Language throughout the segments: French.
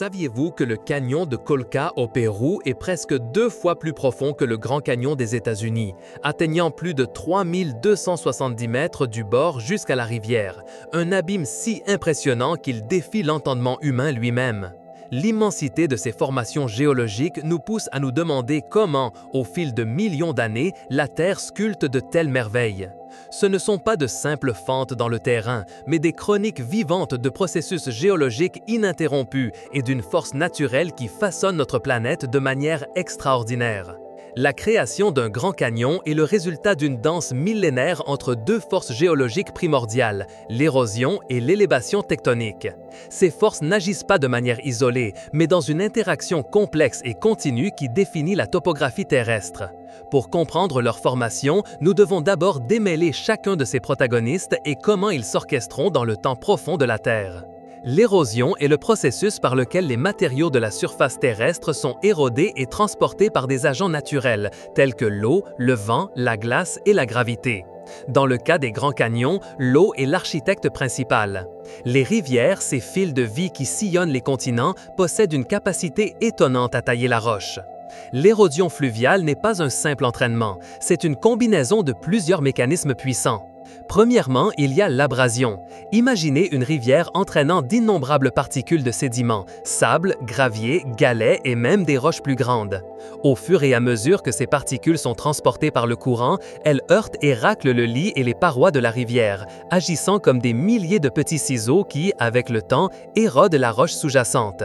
Saviez-vous que le canyon de Colca au Pérou est presque 2 fois plus profond que le Grand Canyon des États-Unis, atteignant plus de 3270 mètres du bord jusqu'à la rivière, un abîme si impressionnant qu'il défie l'entendement humain lui-même. L'immensité de ces formations géologiques nous pousse à nous demander comment, au fil de millions d'années, la Terre sculpte de telles merveilles. Ce ne sont pas de simples fentes dans le terrain, mais des chroniques vivantes de processus géologiques ininterrompus et d'une force naturelle qui façonne notre planète de manière extraordinaire. La création d'un grand canyon est le résultat d'une danse millénaire entre deux forces géologiques primordiales, l'érosion et l'élévation tectonique. Ces forces n'agissent pas de manière isolée, mais dans une interaction complexe et continue qui définit la topographie terrestre. Pour comprendre leur formation, nous devons d'abord démêler chacun de ces protagonistes et comment ils s'orchestreront dans le temps profond de la Terre. L'érosion est le processus par lequel les matériaux de la surface terrestre sont érodés et transportés par des agents naturels, tels que l'eau, le vent, la glace et la gravité. Dans le cas des grands canyons, l'eau est l'architecte principal. Les rivières, ces fils de vie qui sillonnent les continents, possèdent une capacité étonnante à tailler la roche. L'érosion fluviale n'est pas un simple entraînement, c'est une combinaison de plusieurs mécanismes puissants. Premièrement, il y a l'abrasion. Imaginez une rivière entraînant d'innombrables particules de sédiments, sable, gravier, galets et même des roches plus grandes. Au fur et à mesure que ces particules sont transportées par le courant, elles heurtent et raclent le lit et les parois de la rivière, agissant comme des milliers de petits ciseaux qui, avec le temps, érodent la roche sous-jacente.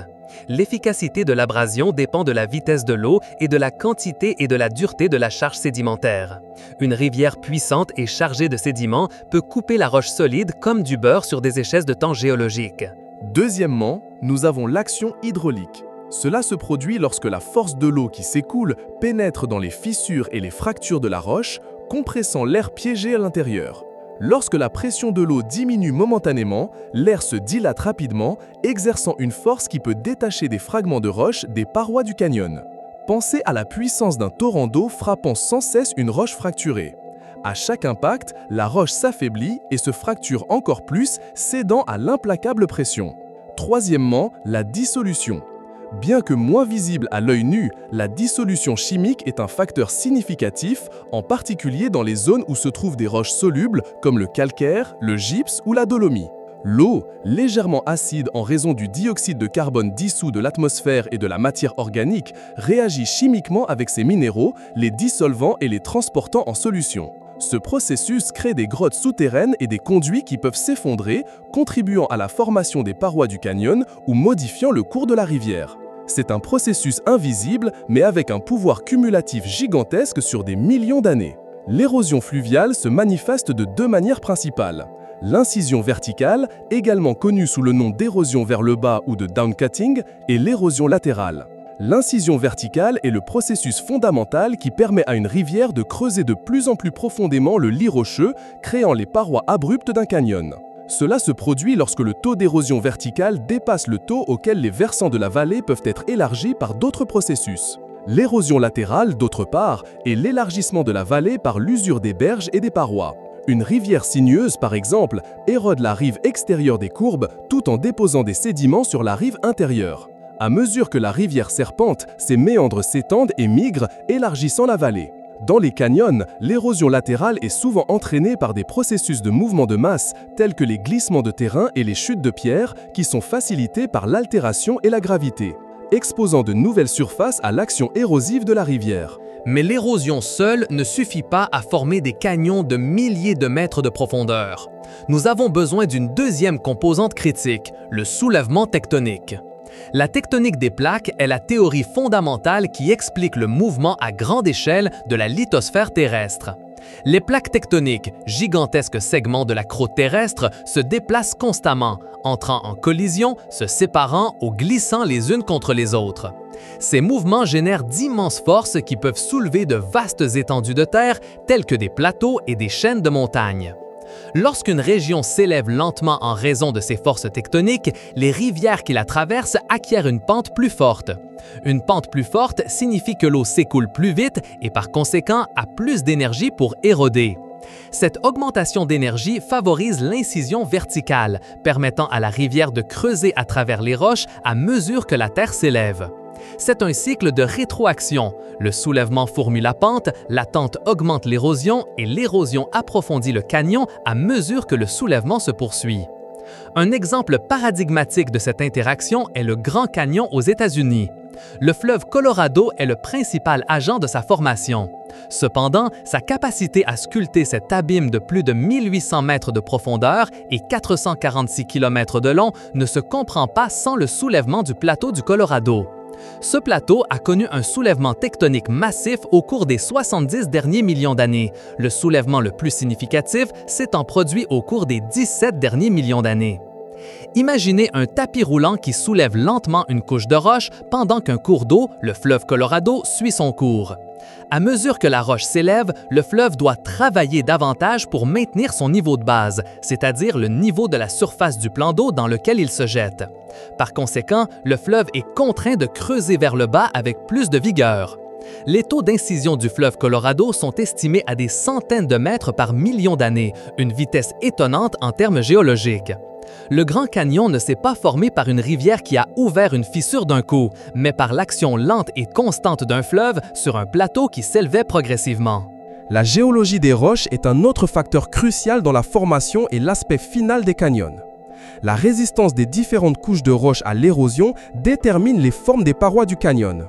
L'efficacité de l'abrasion dépend de la vitesse de l'eau et de la quantité et de la dureté de la charge sédimentaire. Une rivière puissante et chargée de sédiments peut couper la roche solide comme du beurre sur des échelles de temps géologiques. Deuxièmement, nous avons l'action hydraulique. Cela se produit lorsque la force de l'eau qui s'écoule pénètre dans les fissures et les fractures de la roche, compressant l'air piégé à l'intérieur. Lorsque la pression de l'eau diminue momentanément, l'air se dilate rapidement, exerçant une force qui peut détacher des fragments de roche des parois du canyon. Pensez à la puissance d'un torrent d'eau frappant sans cesse une roche fracturée. À chaque impact, la roche s'affaiblit et se fracture encore plus, cédant à l'implacable pression. Troisièmement, la dissolution. Bien que moins visible à l'œil nu, la dissolution chimique est un facteur significatif, en particulier dans les zones où se trouvent des roches solubles comme le calcaire, le gypse ou la dolomie. L'eau, légèrement acide en raison du dioxyde de carbone dissous de l'atmosphère et de la matière organique, réagit chimiquement avec ces minéraux, les dissolvant et les transportant en solution. Ce processus crée des grottes souterraines et des conduits qui peuvent s'effondrer, contribuant à la formation des parois du canyon ou modifiant le cours de la rivière. C'est un processus invisible, mais avec un pouvoir cumulatif gigantesque sur des millions d'années. L'érosion fluviale se manifeste de deux manières principales. L'incision verticale, également connue sous le nom d'érosion vers le bas ou de downcutting, et l'érosion latérale. L'incision verticale est le processus fondamental qui permet à une rivière de creuser de plus en plus profondément le lit rocheux, créant les parois abruptes d'un canyon. Cela se produit lorsque le taux d'érosion verticale dépasse le taux auquel les versants de la vallée peuvent être élargis par d'autres processus. L'érosion latérale, d'autre part, est l'élargissement de la vallée par l'usure des berges et des parois. Une rivière sinueuse, par exemple, érode la rive extérieure des courbes tout en déposant des sédiments sur la rive intérieure. À mesure que la rivière serpente, ses méandres s'étendent et migrent, élargissant la vallée. Dans les canyons, l'érosion latérale est souvent entraînée par des processus de mouvement de masse, tels que les glissements de terrain et les chutes de pierres, qui sont facilités par l'altération et la gravité, exposant de nouvelles surfaces à l'action érosive de la rivière. Mais l'érosion seule ne suffit pas à former des canyons de milliers de mètres de profondeur. Nous avons besoin d'une deuxième composante critique, le soulèvement tectonique. La tectonique des plaques est la théorie fondamentale qui explique le mouvement à grande échelle de la lithosphère terrestre. Les plaques tectoniques, gigantesques segments de la croûte terrestre, se déplacent constamment, entrant en collision, se séparant ou glissant les unes contre les autres. Ces mouvements génèrent d'immenses forces qui peuvent soulever de vastes étendues de terre, telles que des plateaux et des chaînes de montagnes. Lorsqu'une région s'élève lentement en raison de ces forces tectoniques, les rivières qui la traversent acquièrent une pente plus forte. Une pente plus forte signifie que l'eau s'écoule plus vite et par conséquent a plus d'énergie pour éroder. Cette augmentation d'énergie favorise l'incision verticale, permettant à la rivière de creuser à travers les roches à mesure que la terre s'élève. C'est un cycle de rétroaction. Le soulèvement fourmille la pente augmente l'érosion et l'érosion approfondit le canyon à mesure que le soulèvement se poursuit. Un exemple paradigmatique de cette interaction est le Grand Canyon aux États-Unis. Le fleuve Colorado est le principal agent de sa formation. Cependant, sa capacité à sculpter cet abîme de plus de 1800 mètres de profondeur et 446 km de long ne se comprend pas sans le soulèvement du plateau du Colorado. Ce plateau a connu un soulèvement tectonique massif au cours des 70 derniers millions d'années. Le soulèvement le plus significatif s'étant produit au cours des 17 derniers millions d'années. Imaginez un tapis roulant qui soulève lentement une couche de roche pendant qu'un cours d'eau, le fleuve Colorado, suit son cours. À mesure que la roche s'élève, le fleuve doit travailler davantage pour maintenir son niveau de base, c'est-à-dire le niveau de la surface du plan d'eau dans lequel il se jette. Par conséquent, le fleuve est contraint de creuser vers le bas avec plus de vigueur. Les taux d'incision du fleuve Colorado sont estimés à des centaines de mètres par million d'années, une vitesse étonnante en termes géologiques. Le Grand Canyon ne s'est pas formé par une rivière qui a ouvert une fissure d'un coup, mais par l'action lente et constante d'un fleuve sur un plateau qui s'élevait progressivement. La géologie des roches est un autre facteur crucial dans la formation et l'aspect final des canyons. La résistance des différentes couches de roches à l'érosion détermine les formes des parois du canyon.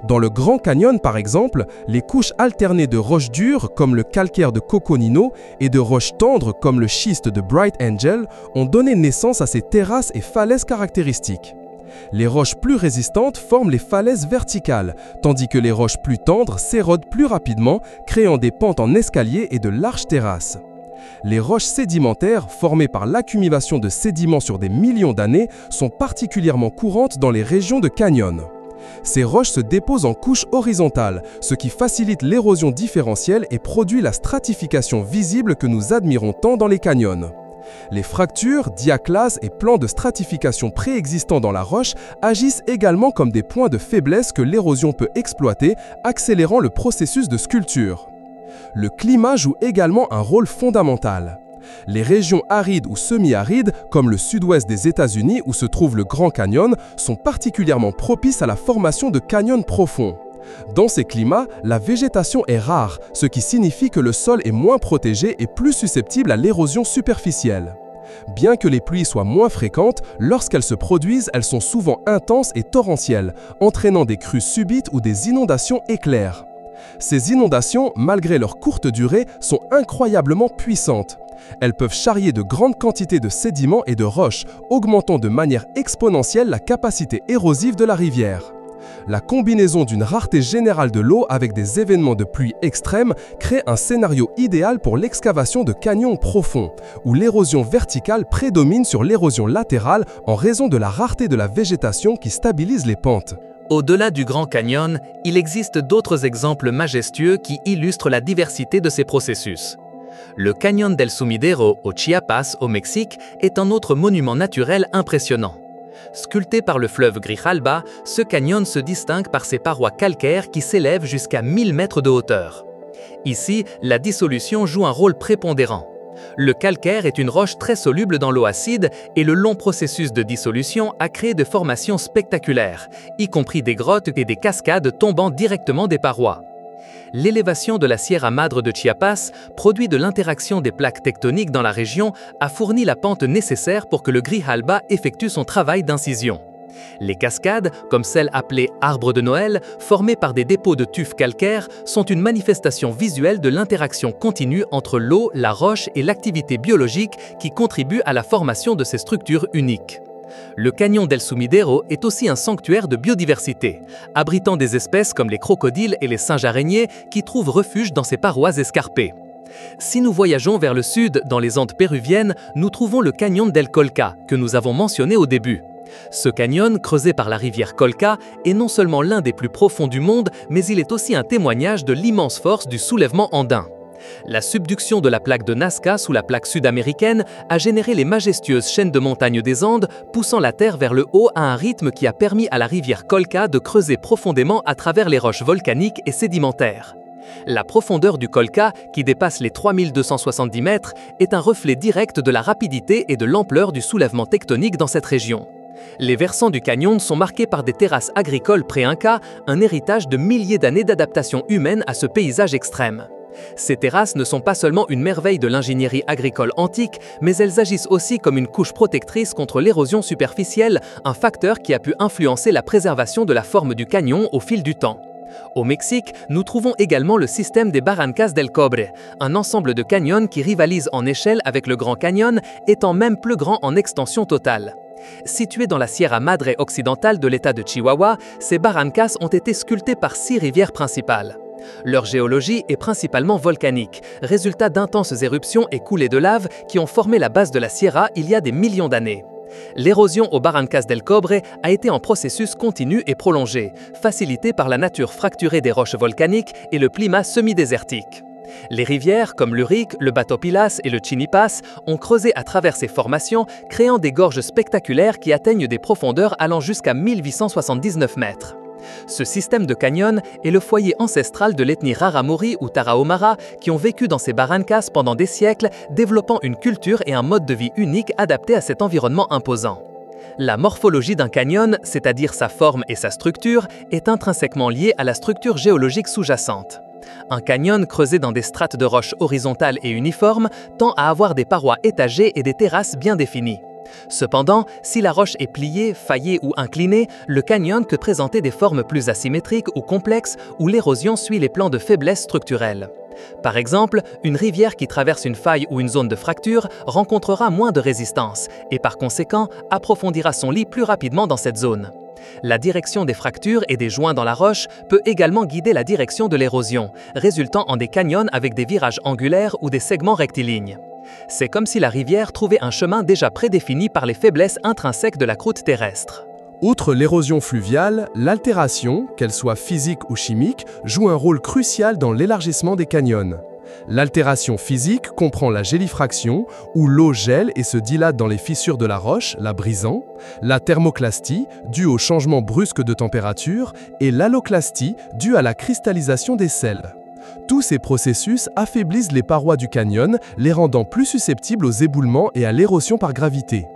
Dans le Grand Canyon, par exemple, les couches alternées de roches dures, comme le calcaire de Coconino, et de roches tendres, comme le schiste de Bright Angel, ont donné naissance à ces terrasses et falaises caractéristiques. Les roches plus résistantes forment les falaises verticales, tandis que les roches plus tendres s'érodent plus rapidement, créant des pentes en escalier et de larges terrasses. Les roches sédimentaires, formées par l'accumulation de sédiments sur des millions d'années, sont particulièrement courantes dans les régions de canyons. Ces roches se déposent en couches horizontales, ce qui facilite l'érosion différentielle et produit la stratification visible que nous admirons tant dans les canyons. Les fractures, diaclases et plans de stratification préexistants dans la roche agissent également comme des points de faiblesse que l'érosion peut exploiter, accélérant le processus de sculpture. Le climat joue également un rôle fondamental. Les régions arides ou semi-arides, comme le sud-ouest des États-Unis où se trouve le Grand Canyon, sont particulièrement propices à la formation de canyons profonds. Dans ces climats, la végétation est rare, ce qui signifie que le sol est moins protégé et plus susceptible à l'érosion superficielle. Bien que les pluies soient moins fréquentes, lorsqu'elles se produisent, elles sont souvent intenses et torrentielles, entraînant des crues subites ou des inondations éclairs. Ces inondations, malgré leur courte durée, sont incroyablement puissantes. Elles peuvent charrier de grandes quantités de sédiments et de roches, augmentant de manière exponentielle la capacité érosive de la rivière. La combinaison d'une rareté générale de l'eau avec des événements de pluie extrêmes crée un scénario idéal pour l'excavation de canyons profonds, où l'érosion verticale prédomine sur l'érosion latérale en raison de la rareté de la végétation qui stabilise les pentes. Au-delà du Grand Canyon, il existe d'autres exemples majestueux qui illustrent la diversité de ces processus. Le Canyon del Sumidero au Chiapas, au Mexique, est un autre monument naturel impressionnant. Sculpté par le fleuve Grijalba, ce canyon se distingue par ses parois calcaires qui s'élèvent jusqu'à 1000 mètres de hauteur. Ici, la dissolution joue un rôle prépondérant. Le calcaire est une roche très soluble dans l'eau acide et le long processus de dissolution a créé de formations spectaculaires, y compris des grottes et des cascades tombant directement des parois. L'élévation de la Sierra Madre de Chiapas, produit de l'interaction des plaques tectoniques dans la région, a fourni la pente nécessaire pour que le Grijalba effectue son travail d'incision. Les cascades, comme celle appelée arbre de Noël, formées par des dépôts de tufs calcaires, sont une manifestation visuelle de l'interaction continue entre l'eau, la roche et l'activité biologique qui contribue à la formation de ces structures uniques. Le Canyon del Sumidero est aussi un sanctuaire de biodiversité, abritant des espèces comme les crocodiles et les singes araignées qui trouvent refuge dans ces parois escarpées. Si nous voyageons vers le sud, dans les Andes péruviennes, nous trouvons le Canyon del Colca, que nous avons mentionné au début. Ce canyon, creusé par la rivière Colca, est non seulement l'un des plus profonds du monde, mais il est aussi un témoignage de l'immense force du soulèvement andin. La subduction de la plaque de Nazca sous la plaque sud-américaine a généré les majestueuses chaînes de montagnes des Andes, poussant la terre vers le haut à un rythme qui a permis à la rivière Colca de creuser profondément à travers les roches volcaniques et sédimentaires. La profondeur du Colca, qui dépasse les 3270 mètres, est un reflet direct de la rapidité et de l'ampleur du soulèvement tectonique dans cette région. Les versants du canyon sont marqués par des terrasses agricoles pré-Inca, un héritage de milliers d'années d'adaptation humaine à ce paysage extrême. Ces terrasses ne sont pas seulement une merveille de l'ingénierie agricole antique, mais elles agissent aussi comme une couche protectrice contre l'érosion superficielle, un facteur qui a pu influencer la préservation de la forme du canyon au fil du temps. Au Mexique, nous trouvons également le système des Barrancas del Cobre, un ensemble de canyons qui rivalisent en échelle avec le Grand Canyon, étant même plus grand en extension totale. Situés dans la Sierra Madre occidentale de l'État de Chihuahua, ces barrancas ont été sculptés par 6 rivières principales. Leur géologie est principalement volcanique, résultat d'intenses éruptions et coulées de lave qui ont formé la base de la Sierra il y a des millions d'années. L'érosion aux Barrancas del Cobre a été en processus continu et prolongé, facilité par la nature fracturée des roches volcaniques et le climat semi-désertique. Les rivières comme l'Urique, le Batopilas et le Chinipas ont creusé à travers ces formations, créant des gorges spectaculaires qui atteignent des profondeurs allant jusqu'à 1879 mètres. Ce système de canyon est le foyer ancestral de l'ethnie Raramuri ou Tarahumara qui ont vécu dans ces barrancas pendant des siècles, développant une culture et un mode de vie unique adapté à cet environnement imposant. La morphologie d'un canyon, c'est-à-dire sa forme et sa structure, est intrinsèquement liée à la structure géologique sous-jacente. Un canyon creusé dans des strates de roches horizontales et uniformes tend à avoir des parois étagées et des terrasses bien définies. Cependant, si la roche est pliée, faillée ou inclinée, le canyon peut présenter des formes plus asymétriques ou complexes où l'érosion suit les plans de faiblesse structurelle. Par exemple, une rivière qui traverse une faille ou une zone de fracture rencontrera moins de résistance et par conséquent approfondira son lit plus rapidement dans cette zone. La direction des fractures et des joints dans la roche peut également guider la direction de l'érosion, résultant en des canyons avec des virages angulaires ou des segments rectilignes. C'est comme si la rivière trouvait un chemin déjà prédéfini par les faiblesses intrinsèques de la croûte terrestre. Outre l'érosion fluviale, l'altération, qu'elle soit physique ou chimique, joue un rôle crucial dans l'élargissement des canyons. L'altération physique comprend la gélifraction, où l'eau gèle et se dilate dans les fissures de la roche, la brisant, la thermoclastie, due au changement brusque de température, et l'haloclastie, due à la cristallisation des sels. Tous ces processus affaiblissent les parois du canyon, les rendant plus susceptibles aux éboulements et à l'érosion par gravité.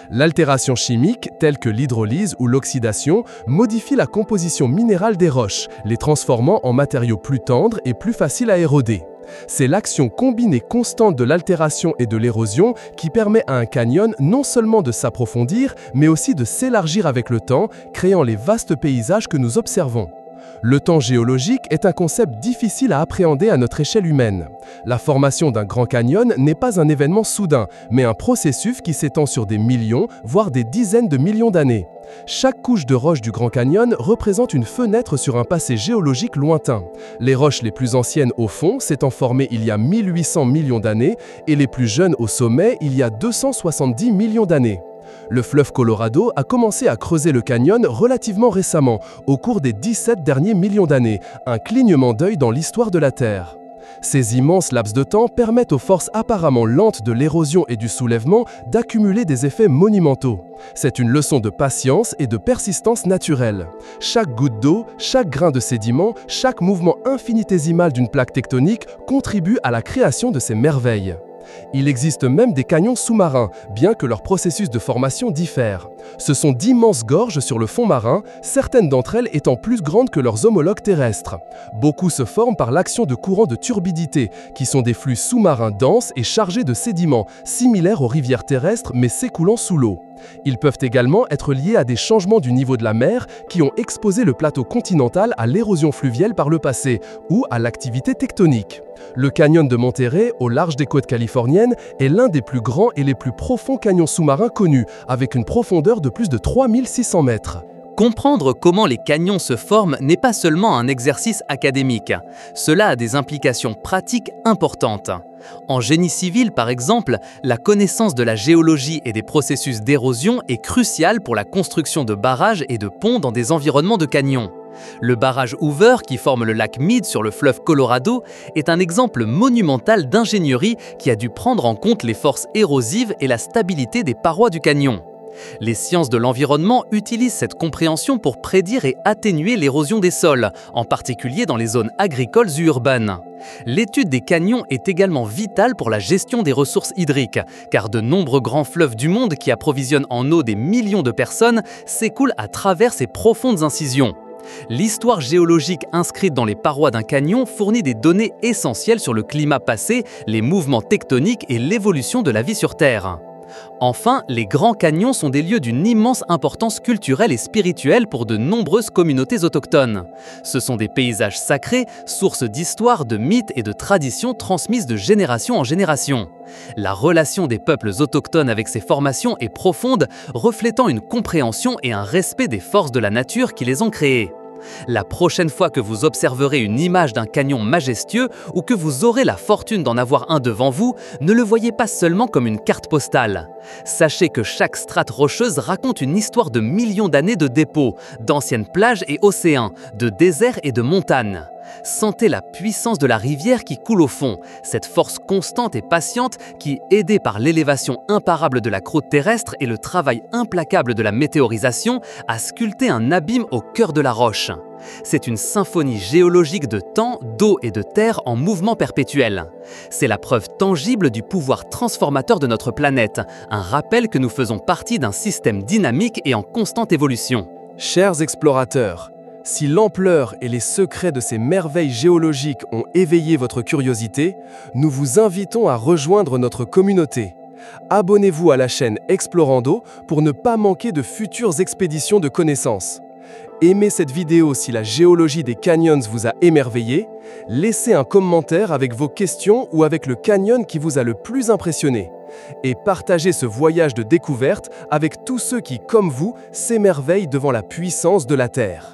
L'altération chimique, telle que l'hydrolyse ou l'oxydation, modifie la composition minérale des roches, les transformant en matériaux plus tendres et plus faciles à éroder. C'est l'action combinée constante de l'altération et de l'érosion qui permet à un canyon non seulement de s'approfondir, mais aussi de s'élargir avec le temps, créant les vastes paysages que nous observons. Le temps géologique est un concept difficile à appréhender à notre échelle humaine. La formation d'un grand canyon n'est pas un événement soudain, mais un processus qui s'étend sur des millions, voire des dizaines de millions d'années. Chaque couche de roches du Grand Canyon représente une fenêtre sur un passé géologique lointain. Les roches les plus anciennes au fond s'étant formées il y a 1800 millions d'années et les plus jeunes au sommet il y a 270 millions d'années. Le fleuve Colorado a commencé à creuser le canyon relativement récemment, au cours des 17 derniers millions d'années, un clignement d'œil dans l'histoire de la Terre. Ces immenses laps de temps permettent aux forces apparemment lentes de l'érosion et du soulèvement d'accumuler des effets monumentaux. C'est une leçon de patience et de persistance naturelle. Chaque goutte d'eau, chaque grain de sédiment, chaque mouvement infinitésimal d'une plaque tectonique contribue à la création de ces merveilles. Il existe même des canyons sous-marins, bien que leur processus de formation diffère. Ce sont d'immenses gorges sur le fond marin, certaines d'entre elles étant plus grandes que leurs homologues terrestres. Beaucoup se forment par l'action de courants de turbidité, qui sont des flux sous-marins denses et chargés de sédiments, similaires aux rivières terrestres mais s'écoulant sous l'eau. Ils peuvent également être liés à des changements du niveau de la mer qui ont exposé le plateau continental à l'érosion fluviale par le passé ou à l'activité tectonique. Le canyon de Monterey, au large des côtes californiennes, est l'un des plus grands et les plus profonds canyons sous-marins connus, avec une profondeur de plus de 3600 mètres. Comprendre comment les canyons se forment n'est pas seulement un exercice académique. Cela a des implications pratiques importantes. En génie civil, par exemple, la connaissance de la géologie et des processus d'érosion est cruciale pour la construction de barrages et de ponts dans des environnements de canyons. Le barrage Hoover, qui forme le lac Mead sur le fleuve Colorado, est un exemple monumental d'ingénierie qui a dû prendre en compte les forces érosives et la stabilité des parois du canyon. Les sciences de l'environnement utilisent cette compréhension pour prédire et atténuer l'érosion des sols, en particulier dans les zones agricoles et urbaines. L'étude des canyons est également vitale pour la gestion des ressources hydriques, car de nombreux grands fleuves du monde qui approvisionnent en eau des millions de personnes s'écoulent à travers ces profondes incisions. L'histoire géologique inscrite dans les parois d'un canyon fournit des données essentielles sur le climat passé, les mouvements tectoniques et l'évolution de la vie sur Terre. Enfin, les grands canyons sont des lieux d'une immense importance culturelle et spirituelle pour de nombreuses communautés autochtones. Ce sont des paysages sacrés, sources d'histoire, de mythes et de traditions transmises de génération en génération. La relation des peuples autochtones avec ces formations est profonde, reflétant une compréhension et un respect des forces de la nature qui les ont créées. La prochaine fois que vous observerez une image d'un canyon majestueux ou que vous aurez la fortune d'en avoir un devant vous, ne le voyez pas seulement comme une carte postale. Sachez que chaque strate rocheuse raconte une histoire de millions d'années de dépôts, d'anciennes plages et océans, de déserts et de montagnes. Sentez la puissance de la rivière qui coule au fond, cette force constante et patiente qui, aidée par l'élévation imparable de la croûte terrestre et le travail implacable de la météorisation, a sculpté un abîme au cœur de la roche. C'est une symphonie géologique de temps, d'eau et de terre en mouvement perpétuel. C'est la preuve tangible du pouvoir transformateur de notre planète, un rappel que nous faisons partie d'un système dynamique et en constante évolution. Chers explorateurs, si l'ampleur et les secrets de ces merveilles géologiques ont éveillé votre curiosité, nous vous invitons à rejoindre notre communauté. Abonnez-vous à la chaîne Explorando pour ne pas manquer de futures expéditions de connaissances. Aimez cette vidéo si la géologie des canyons vous a émerveillé. Laissez un commentaire avec vos questions ou avec le canyon qui vous a le plus impressionné. Et partagez ce voyage de découverte avec tous ceux qui, comme vous, s'émerveillent devant la puissance de la Terre.